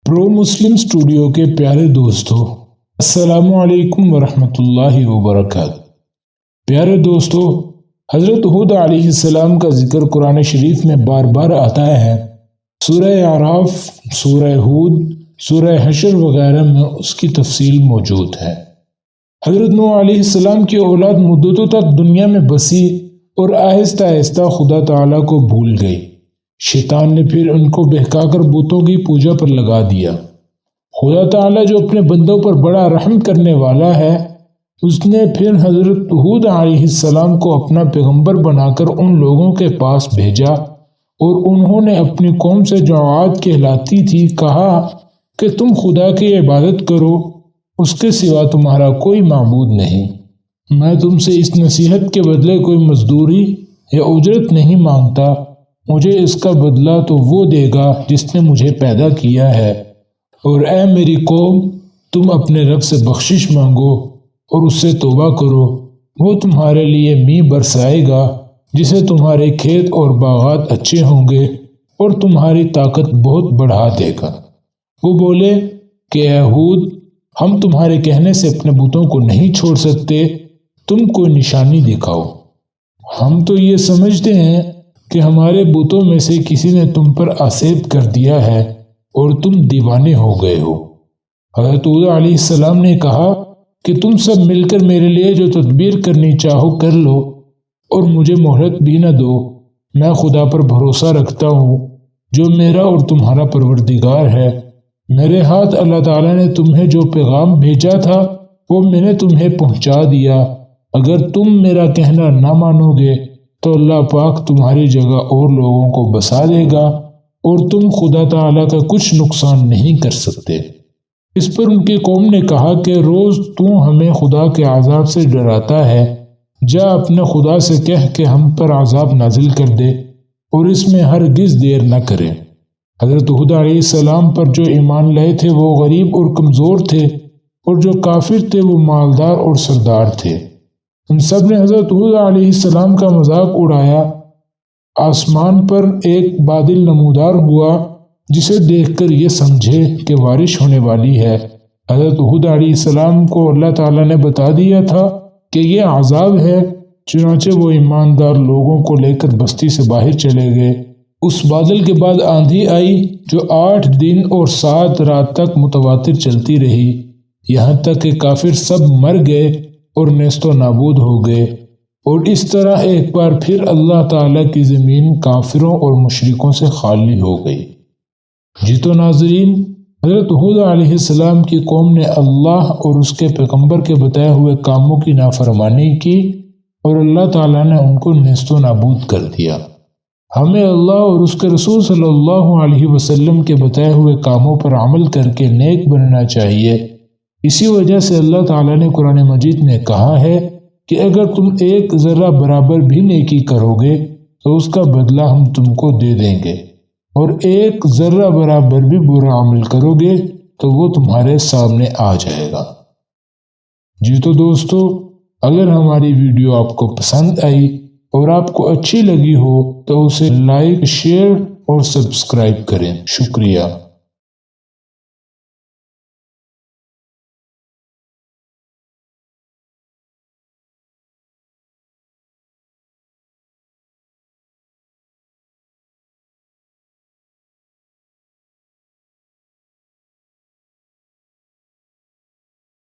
پرو مسلم studio کے پیارے دوستو، السلام علیکم ورحمۃ اللہ وبرکاتہ۔ پیارے دوستو، حضرت ہود علیہ السلام کا ذکر قرآن شریف میں بار بار آتا ہے۔ سورہ اعراف، سورہ ہود، سورہ حشر وغیرہ میں اس کی تفصیل موجود ہے۔ حضرت نوح علیہ السلام کی اولاد مدتوں تک دنیا میں بسی اور آہستہ آہستہ خدا تعالیٰ کو بھول گئی۔ شیطان نے پھر ان کو بہکا کر بتوں کی پوجا پر لگا دیا۔ خدا تعالیٰ جو اپنے بندوں پر بڑا رحم کرنے والا ہے، اس نے پھر حضرت ہود علیہ السلام کو اپنا پیغمبر بنا کر ان لوگوں کے پاس بھیجا، اور انہوں نے اپنی قوم سے جو عاد کہلاتی تھی کہا کہ تم خدا کی عبادت کرو، اس کے سوا تمہارا کوئی معبود نہیں۔ میں تم سے اس نصیحت کے بدلے کوئی مزدوری یا اجرت نہیں مانگتا، مجھے اس کا بدلہ تو وہ دے گا جس نے مجھے پیدا کیا ہے۔ اور اے میری قوم، تم اپنے رب سے بخشش مانگو اور اس سے توبہ کرو، وہ تمہارے لیے میਂہ برسائے گا جسے تمہارے کھیت اور باغات اچھے ہوں گے اور تمہاری طاقت بہت بڑھا دے گا۔ وہ بولے کہ اے ہود، ہم تمہارے کہنے سے اپنے بتوں کو نہیں چھوڑ سکتے، تم کوئی نشانی دکھاؤ۔ ہم تو یہ سمجھتے ہیں کہ ہمارے بتوں میں سے کسی نے تم پر آسیب کر دیا ہے اور تم دیوانے ہو گئے ہو۔ حضرت ہود علیہ السلام نے کہا کہ تم سب مل کر میرے لیے جو تدبیر کرنی چاہو کر لو، اور مجھے مہلت بھی نہ دو۔ میں خدا پر بھروسہ رکھتا ہوں جو میرا اور تمہارا پروردگار ہے۔ میرے ہاتھ اللہ تعالیٰ نے تمہیں جو پیغام بھیجا تھا وہ میں نے تمہیں پہنچا دیا۔ اگر تم میرا کہنا نہ مانو گے تو اللہ پاک تمہاری جگہ اور لوگوں کو بسا دے گا، اور تم خدا تعالیٰ کا کچھ نقصان نہیں کر سکتے۔ اس پر ان کی قوم نے کہا کہ روز تو ہمیں خدا کے عذاب سے ڈراتا ہے، جا اپنے خدا سے کہہ کہ ہم پر عذاب نازل کر دے اور اس میں ہرگز دیر نہ کرے۔ حضرت ہود علیہ السلام پر جو ایمان لائے تھے وہ غریب اور کمزور تھے، اور جو کافر تھے وہ مالدار اور سردار تھے۔ ان سب نے حضرت ہود علیہ السلام کا مذاق اڑایا۔ آسمان پر ایک بادل نمودار ہوا جسے دیکھ کر یہ سمجھے کہ بارش ہونے والی ہے۔ حضرت ہود علیہ السلام کو اللہ تعالیٰ نے بتا دیا تھا کہ یہ عذاب ہے، چنانچہ وہ ایماندار لوگوں کو لے کر بستی سے باہر چلے گئے۔ اس بادل کے بعد آندھی آئی جو 8 دن اور 7 رات تک متواتر چلتی رہی، یہاں تک کہ کافر سب مر گئے اور نیست و نابود ہو گئے۔ اور اس طرح ایک بار پھر اللہ تعالیٰ کی زمین کافروں اور مشرکوں سے خالی ہو گئی۔ جی تو ناظرین، حضرت ہود علیہ السلام کی قوم نے اللہ اور اس کے پیغمبر کے بتائے ہوئے کاموں کی نافرمانی کی، اور اللہ تعالیٰ نے ان کو نیست و نابود کر دیا۔ ہمیں اللہ اور اس کے رسول صلی اللہ علیہ وسلم کے بتائے ہوئے کاموں پر عمل کر کے نیک بننا چاہیے۔ اسی وجہ سے اللہ تعالیٰ نے قرآن مجید میں کہا ہے کہ اگر تم ایک ذرہ برابر بھی نیکی کرو گے تو اس کا بدلہ ہم تم کو دے دیں گے، اور ایک ذرہ برابر بھی برا عمل کرو گے تو وہ تمہارے سامنے آ جائے گا۔ جی تو دوستو، اگر ہماری ویڈیو آپ کو پسند آئی اور آپ کو اچھی لگی ہو تو اسے لائک، شیئر اور سبسکرائب کریں۔ شکریہ۔